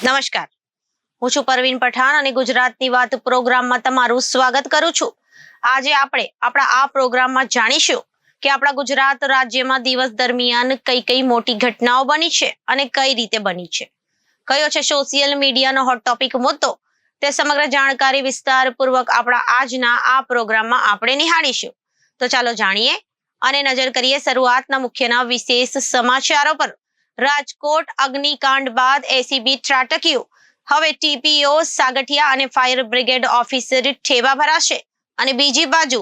નમસ્કાર, હું છું પરવીન પઠાણ અને ગુજરાતની વાત પ્રોગ્રામમાં તમારું સ્વાગત કરું છું. આજે આપણે આપણા આ પ્રોગ્રામમાં જાણીશું કે આપણા ગુજરાત રાજ્યમાં દિવસ દરમિયાન કઈ કઈ મોટી ઘટનાઓ બની છે અને કઈ રીતે બની છે, કયો છે સોશિયલ મીડિયાનો હોટ ટોપિક મુદ્દો, તે સમગ્ર જાણકારી વિસ્તારપૂર્વક આપણા આજના આ પ્રોગ્રામમાં આપણે નિહાળીશું. તો ચાલો જાણીએ અને નજર કરીએ શરૂઆતના મુખ્યના વિશેષ સમાચારો પર. રાજકોટ અગ્નિકાંડ બાદ એસીબી ત્રાટક્યું. હવે ટીપીઓ સાગઠિયા અને ફાયર બ્રિગેડ ઓફિસર ઠેવા ભરાશે. અને બીજી બાજુ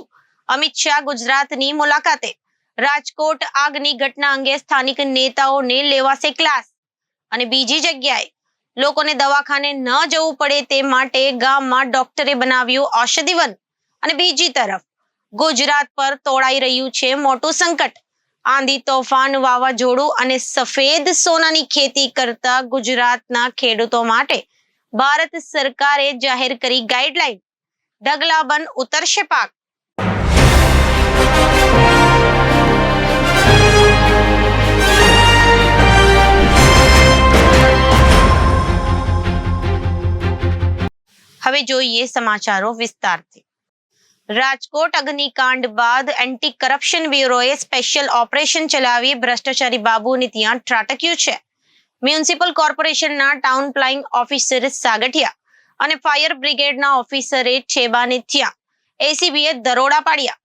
અમિત શાહ ગુજરાતની મુલાકાતે. રાજકોટ આગની ઘટના અંગે સ્થાનિક નેતાઓને લેવાશે ક્લાસ. અને બીજી જગ્યાએ લોકોને દવાખાને ન જવું પડે તે માટે ગામમાં ડોક્ટરે બનાવ્યું ઔષધિ વન. અને બીજી તરફ ગુજરાત પર તોળાઈ રહ્યું છે મોટું સંકટ. આંધી, તોફાન, વાવાઝોડું અને સફેદ સોનાની ખેતી કરતા ગુજરાતના ખેડૂતો માટે ભારત સરકારે જાહેર કરી ગાઈડલાઈન. ઢગલાબંધ ઉતરશે પાક. હવે જોઈએ સમાચારો વિસ્તારથી. રાજકોટ અગ્નિકાંડ બાદ એન્ટી કરપ્શન બ્યુરોએ સ્પેશિયલ ઓપરેશન ચલાવી ભ્રષ્ટાચારી બાબુને ત્યાં ત્રાટક્યું છે. મ્યુનિસિપલ કોર્પોરેશનના ટાઉન પ્લાનિંગ ઓફિસર સાગઠિયા અને ફાયર બ્રિગેડના ઓફિસરે ઠેબાને ત્યાં એસીબીએ દરોડા પાડ્યા.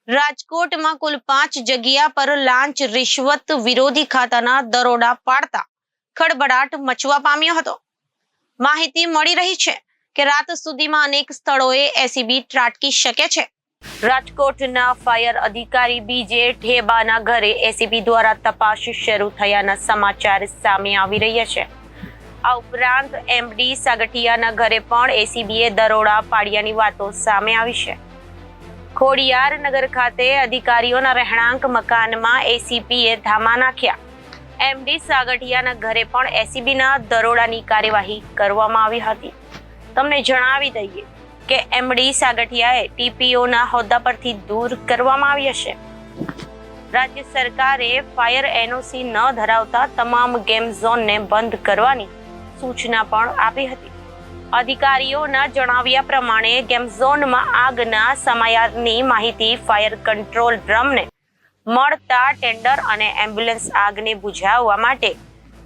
રાજકોટમાં કુલ 5 જગ્યા પર લાંચ રિશ્વત વિરોધી ખાતાના દરોડા પાડતા ખળભળાટ મચવા પામ્યો હતો. માહિતી મળી રહી છે કે રાત સુધીમાં અનેક સ્થળોએ એસીબી ત્રાટકી શકે છે. રાજકોટના ફાયર અધિકારી બીજે ઠેબાના ઘરે એસીબી દ્વારા તપાસ શરૂ થયાના સમાચાર સામે આવી રહ્યા છે. આ ઉપરાંત એમડી સાગઠિયાના ઘરે પણ એસીબીએ દરોડા પાડ્યાની વાતો સામે આવી છે. ખોડિયાર નગર ખાતે અધિકારીઓના રહેણાંક મકાનમાં એસીબીએ ધામા નાખ્યા. એમડી સાગઠિયાના ઘરે પણ એસીબીના દરોડાની કાર્યવાહી કરવામાં આવી હતી. તમને જણાવી દઈએ કે એમડી સાગઠિયાએ ટીપીઓના હોદ્દા પરથી દૂર કરવામાં આવ્યા છે. રાજ્ય સરકારે ફાયર એનઓસી ન ધરાવતા તમામ ગેમ ઝોનને બંધ કરવાની સૂચના પણ આપી હતી. અધિકારીઓના જણાવ્યા પ્રમાણે ગેમ ઝોનમાં આગના સમયાની માહિતી ફાયર કંટ્રોલ ડ્રમને મળતા ટેન્ડર અને એમ્બ્યુલન્સ આગને બુઝાવવા માટે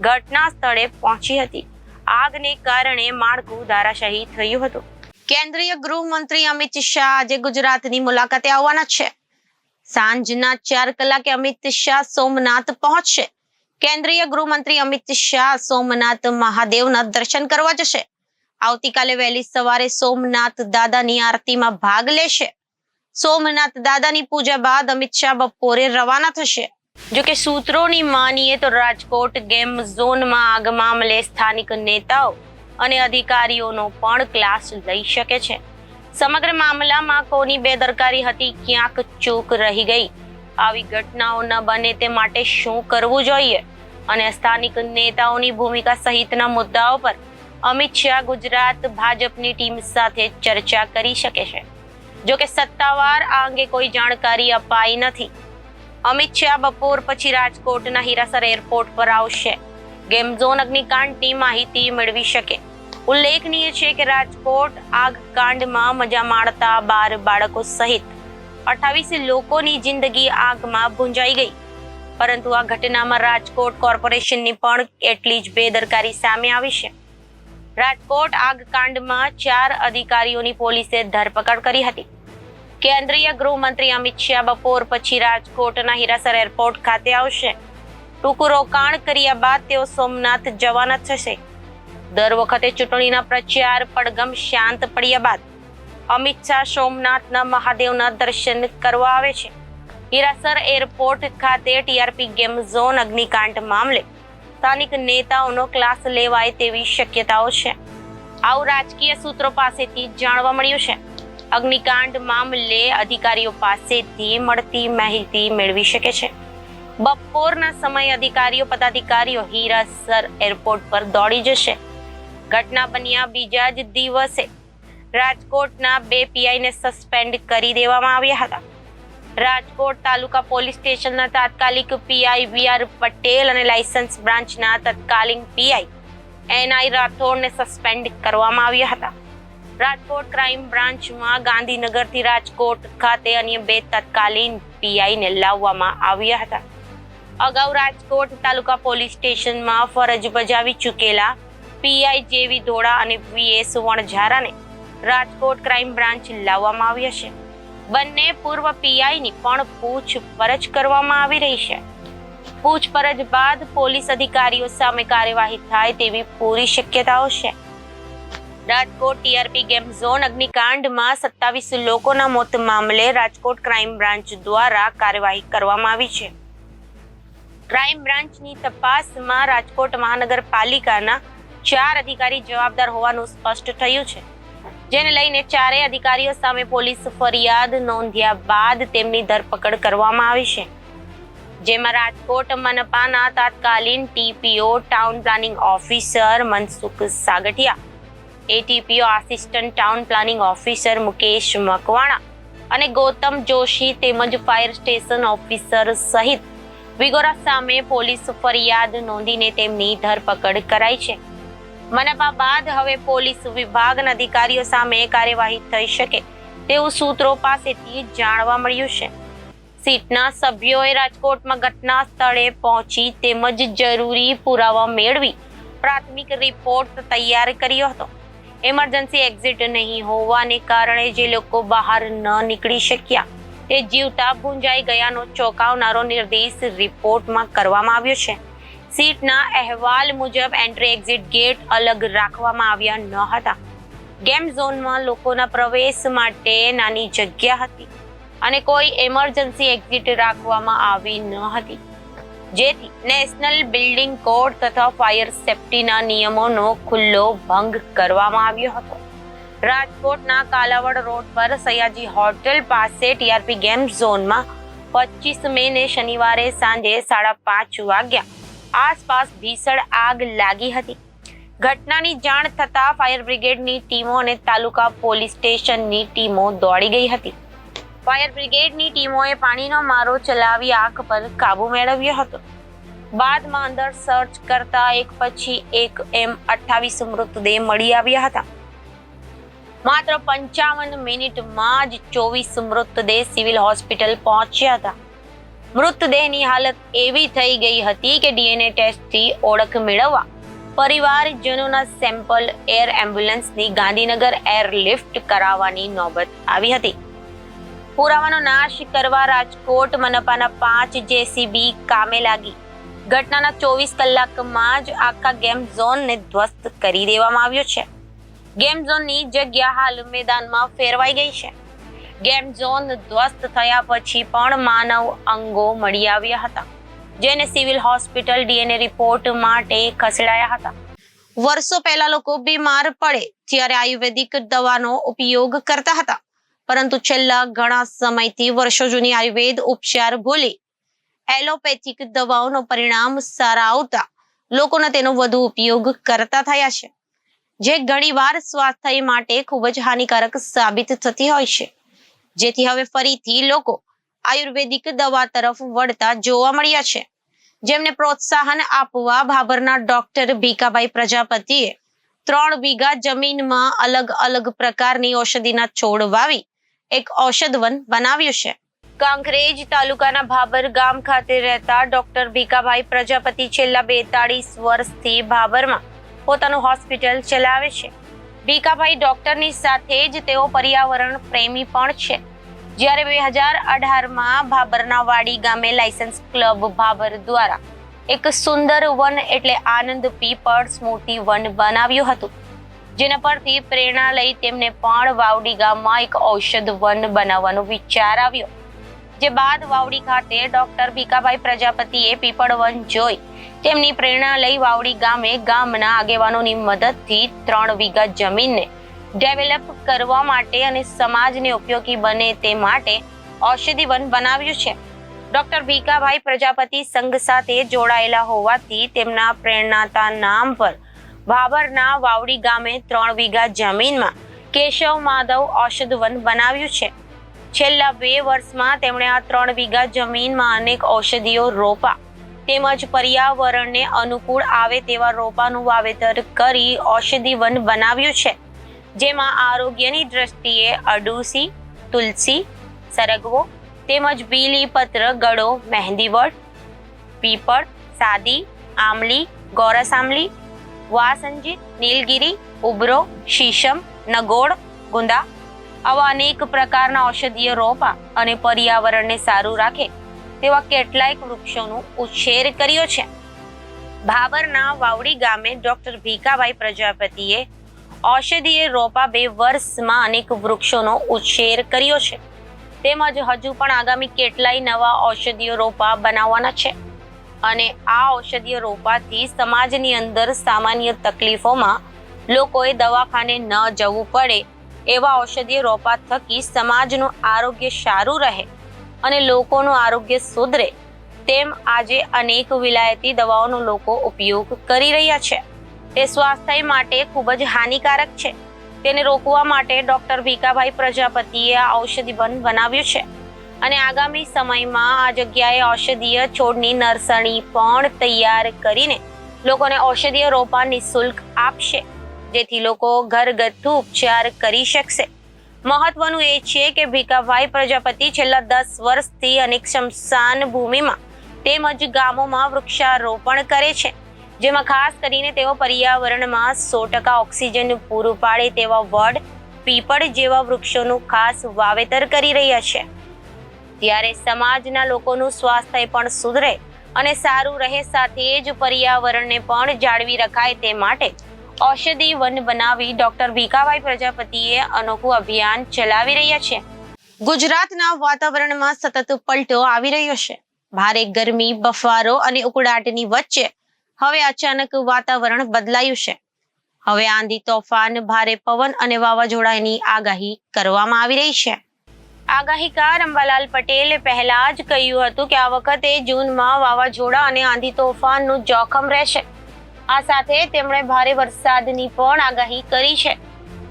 ઘટના સ્થળે પહોંચી હતી. આગને કારણે માળખું ધરાશાયી થયું હતું. કેન્દ્રીય ગૃહમંત્રી અમિત શાહ આજે ગુજરાતની મુલાકાતે આવવાના છે. સાંજના 4 કલાકે અમિત શાહ સોમનાથ પહોંચશે. કેન્દ્રીય ગૃહમંત્રી અમિત શાહ સોમનાથ મહાદેવના દર્શન કરવા જશે. આવતીકાલે વહેલી સવારે સોમનાથ દાદાની આરતીમાં ભાગ લેશે. સોમનાથ દાદાની પૂજા બાદ અમિત શાહ બપોરે રવાના થશે. જોકે સૂત્રોની માનીએ તો રાજકોટ ગેમ ઝોનમાં આગ મામલે સ્થાનિક નેતાઓ અને અધિકારીઓનો પણ ક્લાસ લઈ શકે છે. સમગ્ર મામલામાં કોની બેદરકારી હતી, ક્યાંક ચૂક રહી ગઈ, આવી ઘટનાઓ ન બને તે માટે શું કરવું જોઈએ અને સ્થાનિક નેતાઓની ભૂમિકા સહિતના મુદ્દાઓ પર અમિત શાહ ગુજરાત ભાજપની ટીમ સાથે ચર્ચા કરી શકે છે. જોકે સત્તાવાર આ અંગે કોઈ જાણકારી અપાઈ નથી. અમિત શાહ બપોર પછી રાજકોટના હીરાસર એરપોર્ટ પર આવશે. ગેમ ઝોન અગ્નિકાંડની માહિતી મેળવી શકે. ઉલ્લેખનીય છે કે રાજકોટ આગકાંડમાં મજા માણતા 12 બાળકો સહિત 28 લોકોની જિંદગી આગમાં ભૂંજાઈ ગઈ. પરંતુ આ ઘટનામાં રાજકોટ કોર્પોરેશનની પણ એટલી જ બેદરકારી સામે આવી છે. રાજકોટ આગકાંડમાં 4 અધિકારીઓની પોલીસે ધરપકડ કરી હતી. કેન્દ્રીય ગૃહમંત્રી અમિત શાહ બપોર પછી રાજકોટના હીરાસર એરપોર્ટ ખાતે આવશે. ટૂંકું રોકાણ કર્યા બાદ તેઓ સોમનાથ જવાના થશે. દર વખતે ચૂંટણીના પ્રચાર પડઘમ શાંત પડ્યા બાદ અમિત શાહ સોમનાથના મહાદેવના દર્શન કરવા આવે છે. હીરાસર એરપોર્ટ ખાતે ટીઆરપી ગેમ ઝોન અગ્નિકાંડ મામલે સ્થાનિક નેતાઓનો ક્લાસ લેવાય તેવી શક્યતાઓ છે. આવું રાજકીય સૂત્રો પાસેથી જાણવા મળ્યું છે. અગ્નિકાંડ મામલે અધિકારીઓ પાસેથી મળતી માહિતી મેળવી શકે છે. બપોરના સમયે અધિકારીઓ પદાધિકારીઓ હીરાસર એરપોર્ટ પર દોડી જશે. ઘટના બન્યા બીજા જ દિવસે રાજકોટના 2 પીઆઈને સસ્પેન્ડ કરી દેવામાં આવ્યા હતા. રાજકોટ તાલુકા પોલીસ સ્ટેશનના તાત્કાલિક પીઆઈ વીઆર પટેલ અને લાયસન્સ બ્રાન્ચના તત્કાલીન પીઆઈ એનઆઈ રાઠોડને સસ્પેન્ડ કરવામાં આવ્યા હતા. રાજકોટ ક્રાઇમ બ્રાન્ચમાં ગાંધીનગરથી રાજકોટ ખાતે અન્ય 2 તત્કાલીન પીઆઈને લાવવામાં આવ્યા હતા. અગાઉ રાજકોટ તાલુકા પોલીસ સ્ટેશનમાં ફરજ બજાવી ચૂકેલા પીઆઈ જેવી ધોળા અને વીએસ વણઝારાને રાજકોટ ક્રાઇમ બ્રાન્ચ લાવવામાં આવ્યા છે. બંને પૂર્વ પીઆઈની પણ પૂછપરછ કરવામાં આવી રહી છે. પૂછપરછ બાદ પોલીસ અધિકારીઓ સામે કાર્યવાહી થાય તેવી પૂરી શક્યતાઓ છે. રાજકોટ ટીઆરપી ગેમ ઝોન અગ્નિકાંડમાં 27 લોકોના મોત મામલે રાજકોટ ક્રાઇમ બ્રાન્ચ દ્વારા કાર્યવાહી કરવામાં આવી છે. ક્રાઇમ બ્રાન્ચની તપાસમાં રાજકોટ મહાનગરપાલિકાના 4 અધિકારી જવાબદાર હોવાનું સ્પષ્ટ થયું છે, જેને લઈને 4 અધિકારીઓ સામે પોલીસ ફરિયાદ નોંધ્યા બાદ તેમની ધરપકડ કરવામાં આવી છે. જેમાં રાજકોટ મનપાના તત્કાલીન TPO town planning officer Mansukh Sagathiya, ATPO assistant town planning officer Mukesh Makwana અને ગૌતમ જોશી તેમજ ફાયર સ્ટેશન ઓફિસર સહિત વિગોરા સામે પોલીસ ફરિયાદ નોંધીને તેમની ધરપકડ કરાઈ છે. મનપા બાદ હવે પોલીસ વિભાગના અધિકારીઓ સામે કાર્યવાહી થઈ શકે તેવું સૂત્રો પાસેથી જાણવા મળ્યું છે. સીટના સભ્યોએ રાજકોટમાં ઘટના સ્થળે પહોંચી તેમજ જરૂરી પુરાવા મેળવી પ્રાથમિક રિપોર્ટ તૈયાર કર્યો હતો. ઇમરજન્સી એક્ઝિટ નહીં હોવાને કારણે જે લોકો બહાર ન નીકળી શક્યા તે જીવતા ભૂંજાઈ ગયાનો ચોંકાવનારો નિર્દેશ રિપોર્ટમાં કરવામાં આવ્યો છે. સીટના અહેવાલ મુજબ એન્ટ્રી એક્ઝિટ ગેટ અલગ રાખવામાં આવ્યા ન હતા. ગેમ ઝોનમાં લોકોના પ્રવેશ માટે નાની જગ્યા હતી અને કોઈ ઇમરજન્સી એક્ઝિટ રાખવામાં આવી ન હતી, જેથી નેશનલ બિલ્ડિંગ કોડ તથા ફાયર સેફ્ટીના નિયમોનો ખુલ્લો ભંગ કરવામાં આવ્યો હતો. રાજકોટના કાલાવડ રોડ પર સયાજી હોટેલ પાસે ટીઆરપી ગેમ ઝોનમાં 25 મેને શનિવારે સાંજે 5:30 વાગ્યા આસપાસ ભીષણ આગ લાગી હતી. ઘટનાની જાણ થતા ફાયર બ્રિગેડની ટીમો અને તાલુકા પોલીસ સ્ટેશનની ટીમો દોડી ગઈ હતી. ફાયર બ્રિગેડની ટીમોએ પાણીનો મારો ચલાવી આગ પર કાબુ મેળવ્યો હતો. બાદમાં અંદર સર્ચ કરતા એક પછી એક એમ 28 મૃતદેહ મળી આવ્યા હતા. માત્ર 55 મિનિટમાં જ 24 મૃતદેહ સિવિલ હોસ્પિટલ પહોંચ્યા હતા. મૃતદેહની હાલત એવી થઈ ગઈ હતી કે ડીએનએ ટેસ્ટથી ઓળખ મેળવવા પરિવારજનોના સેમ્પલ એર એમ્બ્યુલન્સની ગાંધીનગર એરલિફ્ટ કરાવવાની નોબત આવી હતી. પુરાવાનો નાશ કરવા રાજકોટ મનપાના 5 જેસીબી કામે લાગી ઘટનાના 24 કલાકમાં જ આખા ગેમ ઝોનને ધ્વસ્ત કરી દેવામાં આવ્યો છે. ગેમ ઝોનની જગ્યા હાલ મેદાનમાં ફેરવાઈ ગઈ છે. ગેમ ઝોન ધ્વસ્ત થયા પછી પણ માનવ અંગો મળી આવ્યા હતા, જેને સિવિલ હોસ્પિટલ ડીએનએ રિપોર્ટ માટે ખસેડાયા હતા. વર્ષો પહેલા લોકો બીમાર પડે ત્યારે આયુર્વેદિક દવાનો ઉપયોગ કરતા હતા, પરંતુ છેલ્લા ઘણા સમયથી વર્ષો જૂની આયુર્વેદ ઉપચાર ભૂલી એલોપેથિક દવાઓનો પરિણામ સારા આવતા લોકોને તેનો વધુ ઉપયોગ કરતા થયા છે, જે ઘણીવાર સ્વાસ્થ્ય માટે ખૂબ જ હાનિકારક સાબિત થતી હોય છે. જેથી હવે ફરીથી લોકો આયુર્વેદિક દવા તરફ વળતા જોવા મળ્યા છે, જેમને પ્રોત્સાહન આપવા ભાભરના ડોક્ટર ભીખાભાઈ પ્રજાપતિએ 3 વીઘા જમીનમાં અલગ અલગ પ્રકારની ઔષધિના છોડ વાવી એક ઔષધ વન બનાવ્યું છે. કાંકરેજ તાલુકાના ભાભર ગામ ખાતે રહેતા ડોક્ટર ભીખાભાઈ પ્રજાપતિ છેલ્લા 42 વર્ષથી ભાભરમાં પોતાનું હોસ્પિટલ ચલાવે છે. ભીખાભાઈ ડોક્ટરની સાથે જ તેઓ પર્યાવરણ પ્રેમી પણ છે. જ્યારે 2018માં ભાભરના વાડી ગામે લાયસન્સ ક્લબ ભાભર દ્વારા એક સુંદર વન એટલે આનંદ પીપળ સ્મૃતિ વન બનાવ્યું હતું, જેના પરથી પ્રેરણા લઈ તેમને પણ વાવડી ગામમાં એક ઔષધ વન બનાવવાનો વિચાર આવ્યો. જે બાદ વાવડી ખાતે ડોક્ટર ભીખાભાઈ પ્રજાપતિએ પીપળ વન જોઈ તેમની પ્રેરણા લઈ વાવડી ગામે ગામના આગેવાનોની મદદથી 3 વીઘા જમીનને ડેવલપ કરવા માટે અને સમાજને ઉપયોગી બને તે માટે ઔષધિ વન બનાવ્યું છે. ડોક્ટર ભીખાભાઈ પ્રજાપતિ સંઘ સાથે જોડાયેલા હોવાથી તેમના પ્રેરણાતા નામ પર ભાભરના વાવડી ગામે 3 વીઘા જમીનમાં કેશવ માધવ ઔષધ વન બનાવ્યું છે. છેલ્લા 2 વર્ષમાં તેમણે આ 3 વીઘા જમીનમાં અનેક ઔષધિઓ રોપા તેમજ પર્યાવરણને અનુકૂળ આવે તેવા રોપાનું વાવેતર કરી ઔષધિ વન બનાવ્યું છે, જેમાં આરોગ્યની દ્રષ્ટિએ અરડુસી, તુલસી, સરગવો તેમજ બીલીપત્ર, ગળો, મહેંદીવડ, પીપળ, સાદી, આમલી, ગોરસ આમલી, વાસંજી, નીલગિરી, ઉબરો, શીશમ, નગોડ, ગુંદા આવા અનેક પ્રકારના ઔષધીય રોપા અને પર્યાવરણને સારું રાખે તેવા કેટલાક વૃક્ષોનો ઉછેર કર્યો છે. ભાબરના વાવડી ગામે ડોક્ટર ભીખાભાઈ પ્રજાપતિએ ઔષધીય રોપા 2 વર્ષમાં અનેક વૃક્ષોનો ઉછેર કર્યો છે, તેમજ હજુ પણ આગામી કેટલાય નવા ઔષધીય રોપા બનાવવાના છે અને આ ઔષધીય રોપાથી સમાજની અંદર સામાન્ય તકલીફોમાં લોકોએ દવાખાને ન જવું પડે એવા ઔષધીય રોપા થકી સમાજનું આરોગ્ય સારું રહે અને લોકોનું આરોગ્ય સુધરે તેમ આજે અનેક વિલાયતી દવાઓનો લોકો ઉપયોગ કરી રહ્યા છે. તે સ્વાસ્થ્ય માટે ખૂબ જ હાનિકારક છે. તેને રોકવા માટે ડોક્ટર ભીખાભાઈ પ્રજાપતિએ આ ઔષધિ વન બનાવ્યું છે અને આગામી સમયમાં આ જગ્યાએ ઔષધીય છોડની નર્સરી પણ તૈયાર કરીને લોકોને ઔષધીય રોપા નિઃશુલ્ક આપશે, જેથી લોકો ઘરગથ્થુ ઉપચાર કરી શકશે. મહત્વનું એ છે કે ભીખાભાઈ પ્રજાપતિ છેલ્લા 10 વર્ષથી અનેક સ્મશાન ભૂમિમાં તેમજ ગામોમાં વૃક્ષારોપણ કરે છે, જેમાં ખાસ કરીને તેઓ પર્યાવરણમાં 100% ઓક્સિજન પૂરું પાડે તેવા વડ, પીપળ જેવા વૃક્ષોનું ખાસ વાવેતર કરી રહ્યા છે. ત્યારે સમાજના લોકોનું સ્વાસ્થ્ય પણ સુધરે અને સારું રહે, સાથે જ પર્યાવરણને પણ જાળવી રખાય તે માટે ઔષધિ વન બનાવી ડોક્ટર ભીખાભાઈ પ્રજાપતિએ અનોખું અભિયાન ચલાવી રહ્યા છે. ગુજરાતના વાતાવરણમાં સતત પલટો આવી રહ્યો છે. ભારે ગરમી, બફારો અને ઉકળાટની વચ્ચે હવે અચાનક વાતાવરણ બદલાયું છે. હવે આંધી, તોફાન, ભારે પવન અને વાવાઝોડાની આગાહી કરવામાં આવી રહી છે. આગાહીકાર અંબાલાલ પટેલે પહેલા જ કહ્યું હતું કે આ વખતે જૂનમાં વાવાઝોડા અને આંધી તોફાનનું જોખમ રહેશે. આ સાથે તેમણે ભારે વરસાદની પણ આગાહી કરી છે.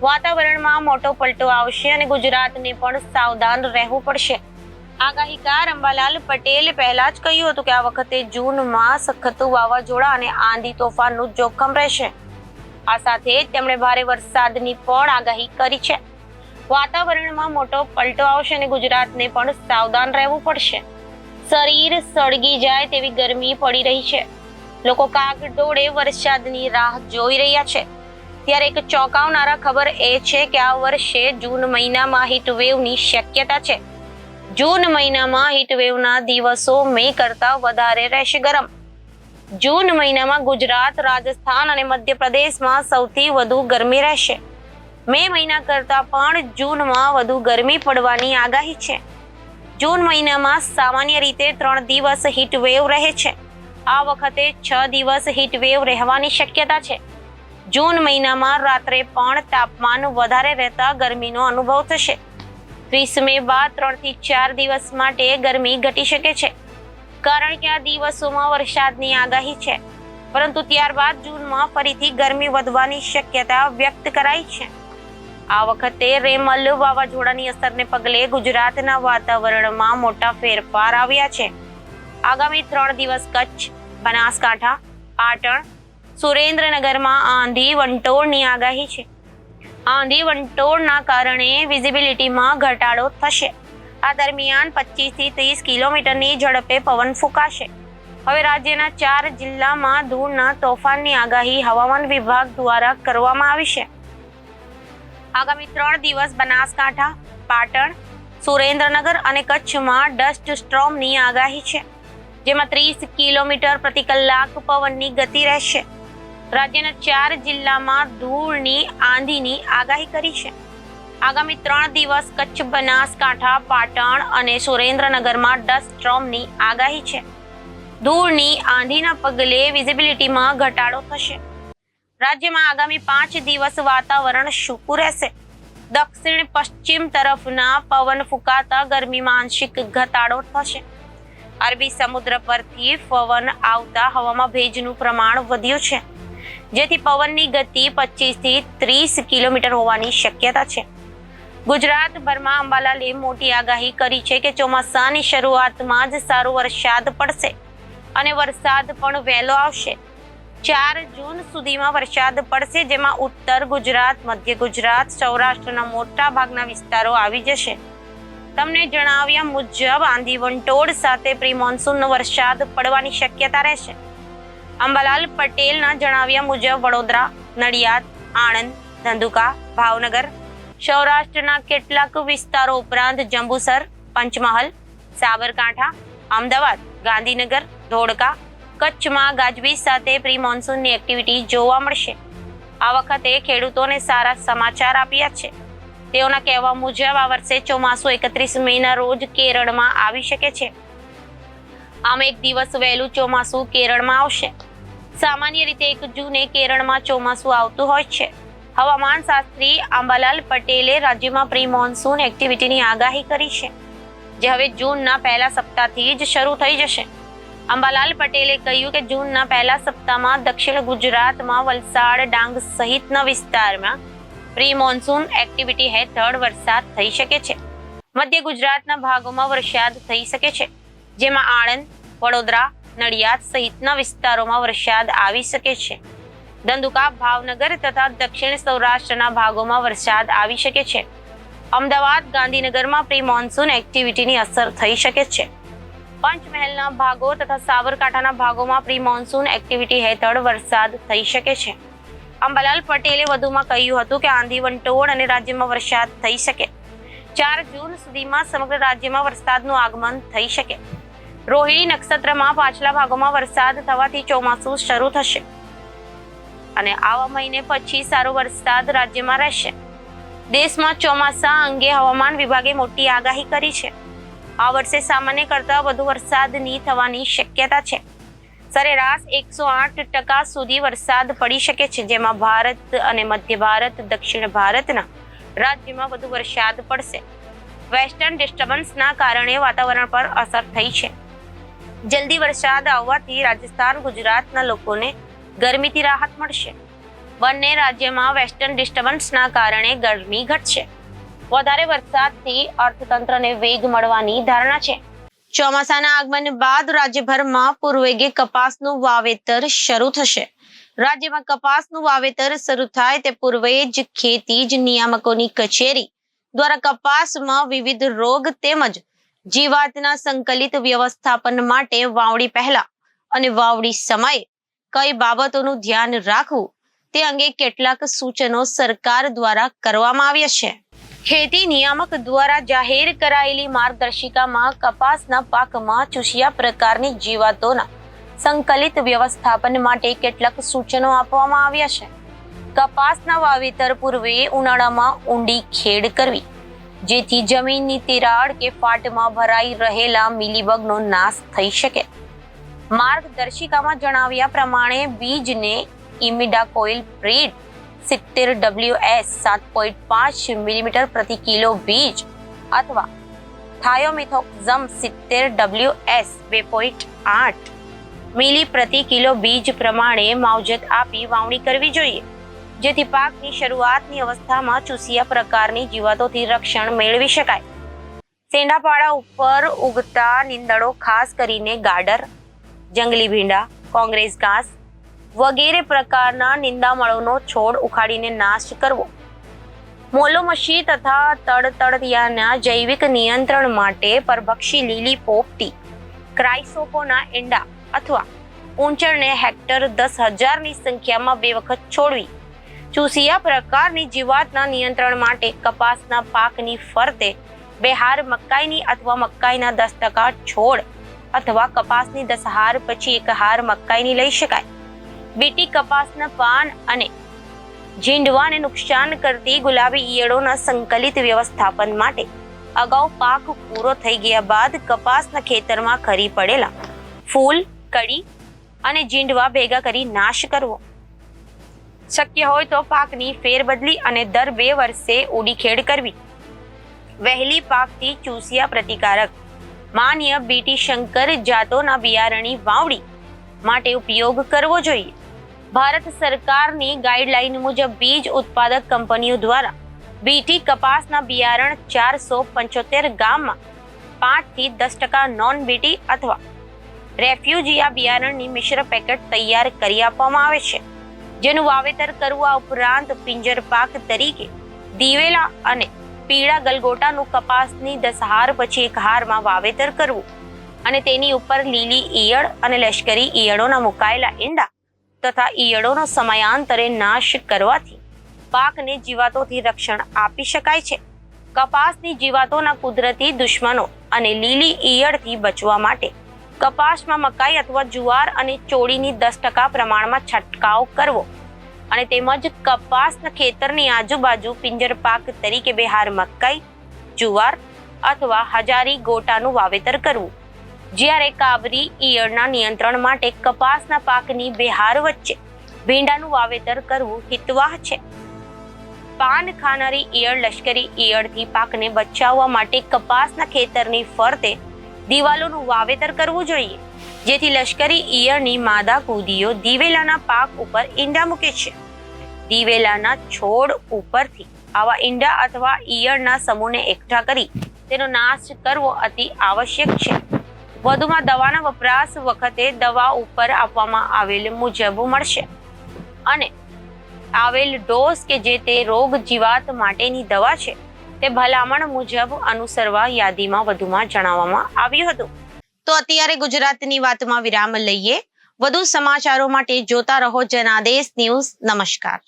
વાતાવરણમાં મોટો પલટો આવશે અને ગુજરાતને પણ સાવધાન રહેવું પડશે. આગાહીકાર અંબાલાલ પટેલે પહેલા જ કહ્યું હતું કે આ વખતે જૂનમાં સખત વાવાઝોડા અને આંધી તોફાનનું જોખમ રહેશે. આ સાથે તેમણે ભારે વરસાદની પણ આગાહી કરી છે. વાતાવરણમાં મોટો પલટો આવશે અને ગુજરાતને પણ સાવધાન રહેવું પડશે. શરીર સળગી જાય તેવી ગરમી પડી રહી છે. લોકો કાગડોળે વરસાદની રાહ જોઈ રહ્યા છે. ત્યારે એક ચોંકાવનારા ખબર એ છે કે આ વર્ષે જૂન મહિનામાં હીટવેવની શક્યતા છે. જૂન મહિનામાં હીટવેવના દિવસો મે કરતા વધારે રહેશે ગરમ. જૂન મહિનામાં ગુજરાત, રાજસ્થાન અને મધ્યપ્રદેશમાં સૌથી વધુ ગરમી રહેશે. મે મહિના કરતા પણ જૂનમાં વધુ ગરમી પડવાની આગાહી છે. જૂન મહિનામાં સામાન્ય રીતે 3 દિવસ હીટવેવ રહે છે. આ વખતે 6 દિવસ હીટવેવ રહેવાની શક્યતા છે. જૂન મહિનામાં રાત્રે પણ તાપમાન વધારે રહેતા ગરમીનો અનુભવ થશે. 30 મે બાદ 3 થી 4 દિવસ માટે ગરમી ઘટી શકે છે, કારણ કે આ દિવસોમાં વરસાદની આગાહી છે. પરંતુ ત્યારબાદ જૂનમાં ફરીથી ગરમી વધવાની શક્યતા વ્યક્ત કરાઈ છે. આ વખતે રેમલ વાવાઝોડાની અસરને પગલે ગુજરાતના વાતાવરણમાં મોટા ફેરફાર આવ્યા છે. આગામી 3 દિવસ કચ્છ, બનાસકાંઠા, પાટણ, સુરેન્દ્રનગરમાં આંધી વંટોળની આગાહી છે. આંધી વંટોળના કારણે વિઝિબિલિટીમાં ઘટાડો થશે. આ દરમિયાન 25 થી 30 કિલોમીટરની ઝડપે પવન ફૂંકાશે. હવે રાજ્યના 4 જિલ્લામાં ધૂળના તોફાનની આગાહી હવામાન વિભાગ દ્વારા કરવામાં આવી છે. આગામી 3 દિવસ બનાસકાંઠા, પાટણ, સુરેન્દ્રનગર અને કચ્છમાં ડસ્ટ સ્ટ્રોમની આગાહી છે, જેમાં 30 કિલોમીટર પ્રતિ કલાક પવનની ગતિ રહેશે. રાજ્યના 4 જિલ્લામાં ધૂળની આંધીની આગાહી કરી છે. આગામી 3 દિવસ કચ્છ, બનાસકાંઠા, પાટણ અને સુરેન્દ્રનગરમાં ડસ્ટ સ્ટ્રોમની આગાહી છે. ધૂળની આંધીના પગલે વિઝિબિલિટીમાં ઘટાડો થશે. રાજ્યમાં આગામી 5 દિવસ વાતાવરણ સૂકું રહેશે. દક્ષિણ પશ્ચિમ તરફના પવન ફૂંકાતા ગરમીમાં આંશિક ઘટાડો થશે. અરબી સમુદ્ર પરથી પવન આવતા હવામાં ભેજનું પ્રમાણ વધ્યું છે, જેથી પવનની ગતિ 25 થી 30 કિલોમીટર હોવાની શક્યતા છે. ગુજરાતભરમાં અંબાલાલે મોટી આગાહી કરી છે કે ચોમાસાની શરૂઆતમાં જ સારો વરસાદ પડશે. અને વરસાદ પણ વહેલો આવશે. 4 જૂન સુધીમાં વરસાદ પડશે, જેમાં ઉત્તર ગુજરાત, મધ્ય ગુજરાત, સૌરાષ્ટ્રના મોટા ભાગના વિસ્તારો આવી જશે. તમને જણાવ્યા મુજબ આંધી વંટોળ સાથે પ્રી મોન્સૂનનો વરસાદ પડવાની શક્યતા રહેશે. અંબાલાલ પટેલના જણાવ્યા મુજબ વડોદરા, નડિયાદ, આણંદ, ધંધુકા, ભાવનગર, સૌરાષ્ટ્રના કેટલાક વિસ્તારો ઉપરાંત જંબુસર, પંચમહાલ, સાબરકાંઠા, અમદાવાદ, ગાંધીનગર, ધોળકા, કચ્છમાં ગાજવીજ સાથે પ્રી મોન્સૂનની એક્ટિવિટી જોવા મળશે. આ વખતે ખેડૂતોને સારા સમાચાર આપ્યા છે. તેઓના કહેવા મુજબ આ વર્ષે ચોમાસું 31 મેના રોજ કેરળમાં આવી શકે છે. આમ એક દિવસ વહેલું ચોમાસું કેરળમાં આવશે. સામાન્ય રીતે 1 જૂને કેરળમાં ચોમાસું આવતું હોય છે. હવામાન શાસ્ત્રી અંબાલાલ પટેલે રાજ્યમાં પ્રી મોન્સૂન એક્ટિવિટીની આગાહી કરી છે, જે હવે જૂનના પહેલા સપ્તાહથી જ શરૂ થઈ જશે. અંબાલાલ પટેલે કહ્યું કે જૂનના પહેલા સપ્તાહમાં દક્ષિણ ગુજરાતમાં વલસાડ, ડાંગ સહિતના વિસ્તારમાં પ્રી મોન્સૂન એક્ટિવિટી હેઠળ વરસાદ થઈ શકે છે. મધ્ય ગુજરાતના ભાગોમાં વરસાદ થઈ શકે છે, જેમાં આણંદ, વડોદરા, નડિયાદ સહિતના વિસ્તારોમાં વરસાદ આવી શકે છે. ધંધુકા, ભાવનગર તથા દક્ષિણ સૌરાષ્ટ્રના ભાગોમાં વરસાદ આવી શકે છે. અમદાવાદ, ગાંધીનગરમાં પ્રી મોન્સૂન એક્ટિવિટીની અસર થઈ શકે છે. પંચમહાલના ભાગો તથા સાબરકાંઠાના ભાગોમાં પ્રી મોન્સૂન એક્ટિવિટી હેઠળ વરસાદ થઈ શકે છે. અંબાલાલ પટેલે વધુમાં કહ્યું હતું કે આંધી વંટોળ અને રાજ્યમાં વરસાદ થઈ શકે. 4 જૂન સુધીમાં સમગ્ર રાજ્યમાં વરસાદનું આગમન થઈ શકે. રોહિણી નક્ષત્રમાં પાછલા ભાગોમાં વરસાદ થવાથી ચોમાસું શરૂ થશે અને આવા મહિને પછી સારો વરસાદ રાજ્યમાં રહેશે. દેશમાં ચોમાસા અંગે હવામાન વિભાગે મોટી આગાહી કરી છે. આ વર્ષે સામાન્ય કરતાં વધુ વરસાદની થવાની શક્યતા છે. સરેરાશ 108% સુધી વરસાદ પડી શકે છે, જેમાં ભારત અને મધ્ય ભારત, દક્ષિણ ભારતના રાજ્યમાં વધુ વરસાદ પડશે. વેસ્ટર્ન ડિસ્ટર્બન્સના કારણે વાતાવરણ પર અસર થઈ છે. જલ્દી વરસાદ આવવાથી રાજસ્થાન, ગુજરાતના લોકોને ગરમીથી રાહત મળશે. બંને રાજ્યમાં વેસ્ટર્ન ડિસ્ટર્બન્સના કારણે ગરમી ઘટશે. વધારે વરસાદથી અર્થતંત્રને વેગ મળવાની ધારણા છે. ચોમાસાના આગમન બાદ રાજ્યભરમાં પૂરવેગે કપાસનું વાવેતર શરૂ થશે. રાજ્યમાં કપાસનું વાવેતર શરૂ થાય તે પૂર્વે જ ખેતી નિયામકોની કચેરી દ્વારા કપાસમાં વિવિધ રોગ તેમજ જીવાતના સંકલિત વ્યવસ્થાપન માટે વાવણી પહેલા અને વાવણી સમયે કઈ બાબતોનું ધ્યાન રાખવું તે અંગે કેટલાક સૂચનો સરકાર દ્વારા કરવામાં આવ્યા છે. ખેતી નિયામક દ્વારા જાહેર કરાયેલી માર્ગદર્શિકામાં કપાસના પાકમાં ચૂસિયા પ્રકારની જીવાતોના સંકલિત વ્યવસ્થાપન માટે કેટલાક સૂચનો આપવામાં આવ્યા છે. કપાસના વાવેતર પૂર્વે ઉનાળામાં ઊંડી ખેડ કરવી, જેથી જમીનની તિરાડ કે ફાટમાં ભરાઈ રહેલા મિલીબગનો નાશ થઈ શકે. માર્ગદર્શિકામાં જણાવ્યા પ્રમાણે બીજને ઇમિડાકોઇલ પ્રીડ 70 WS 7.5 મિલીમીટર પ્રતિ કિલો બીજ અથવા થાયોમિથોક્ઝમ 70 WS 2.8 મિલી પ્રતિ કિલો બીજ પ્રમાણે માવજત આપી વાવણી કરવી જોઈએ, જેથી પાકની શરૂઆતની અવસ્થામાં ચૂસિયા પ્રકારની જીવાતોથી રક્ષણ મેળવી શકાય. સેંડાપાડા ઉપર ઉગતા નીંદણો, ખાસ કરીને ગાડર, જંગલી ભીંડા, કોંગ્રેસ ઘાસ વગેરે પ્રકારના નિંદામણોનો છોડ ઉખાડીને નાશ કરવો. મોલોમશી તથા તડતડિયાના જૈવિક નિયંત્રણ માટે પરભક્ષી લીલી પોપટી, ક્રાઇસોપોના એંડા અથવા ઊંચળને હેક્ટર 10,000ની સંખ્યામાં 2 વખત છોડવી. ચૂસિયા પ્રકારની જીવાતના નિયંત્રણ માટે કપાસના પાકની ફરતે 2 હાર મકાઈની અથવા મકાઈના 10% છોડ અથવા કપાસની 10 હાર પછી 1 હાર મકાઈની લઈ શકાય. બીટી કપાસના પાન અને ઝીંડવાને નુકસાન કરતી ગુલાબી ઈયળોના સંકલિત વ્યવસ્થાપન માટે અગાઉ પાક પૂરો થઈ ગયા બાદ કપાસના ખેતરમાં ખરી પડેલા ફૂલ, કળી અને ઝીંડવા ભેગા કરી નાશ કરવો. શક્ય હોય તો પાકની ફેરબદલી અને દર 2 વર્ષે ઉડી ખેડ કરવી. વહેલી પાકથી ચૂસિયા પ્રતિકારક માન્ય બીટી શંકર જાતોના બિયારણની વાવણી માટે ઉપયોગ કરવો જોઈએ. ભારત સરકારની ગાઈડલાઈન મુજબ બીજ ઉત્પાદક કંપનીઓ દ્વારા બીટી કપાસના બિયારણ 475 ગામમાં 5 થી 10% નોન બીટી અથવા રેફ્યુજિયા બિયારણની મિશ્ર પેકેટ તૈયાર કરી આપવામાં આવે છે, જેનું વાવેતર કરવું. આ ઉપરાંત પિંજર પાક તરીકે દિવેલા અને પીળા ગલગોટાનું કપાસની 10 હાર પછી એક હારમાં વાવેતર કરવું અને તેની ઉપર લીલી ઈયળ અને લશ્કરી ઈયળોના મુકાયેલા ઈંડા તથા ઈયળોનો સમયાંતરે નાશ કરવાથી પાકને જીવાતોથી રક્ષણ આપી શકાય છે. કપાસની જીવાતોના કુદરતી દુશ્મનો અને લીલી ઈયળથી બચવા માટે કપાસમાં મકાઈ અથવા જુવાર અને ચોળીની 10% પ્રમાણમાં છંટકાવ કરવો અને તેમજ કપાસના ખેતરની આજુબાજુ પિંજર પાક તરીકે 2 હાર મકાઈ, જુવાર અથવા હજારી ગોટાનું વાવેતર કરવું. જ્યારે કાબરી ઈયળના નિયંત્રણ માટે કપાસના પાકની 2 હાર વચ્ચે ભીંડાનું વાવેતર કરવું હિતવાહ છે. પાન ખાનારી ઈયળ લશ્કરી ઈયળથી પાકને બચાવવા માટે કપાસના ખેતરની ફરતે દિવાલોનું વાવેતર કરવું જોઈએ, જેથી લશ્કરી ઈયળની માદા કૂદીઓ દિવેલાના પાક ઉપર ઈંડા મૂકે છે. દિવેલાના છોડ ઉપરથી આવા ઈંડા અથવા ઈયળના સમૂહને એકઠા કરી તેનો નાશ કરવો અતિ આવશ્યક છે. વધુમાં દવાના વપરાશ વખતે દવા ઉપર આપવામાં આવેલ મુજબ મળશે અને આવેલ ડોઝ કે જે તે રોગ જીવાત માટેની દવા છે તે ભલામણ મુજબ અનુસરવા યાદીમાં વધુમાં જણાવવામાં આવ્યું હતું. તો અત્યારે ગુજરાતની વાતમાં વિરામ લઈએ. વધુ સમાચારો માટે જોતા રહો જનાદેશ ન્યૂઝ. નમસ્કાર.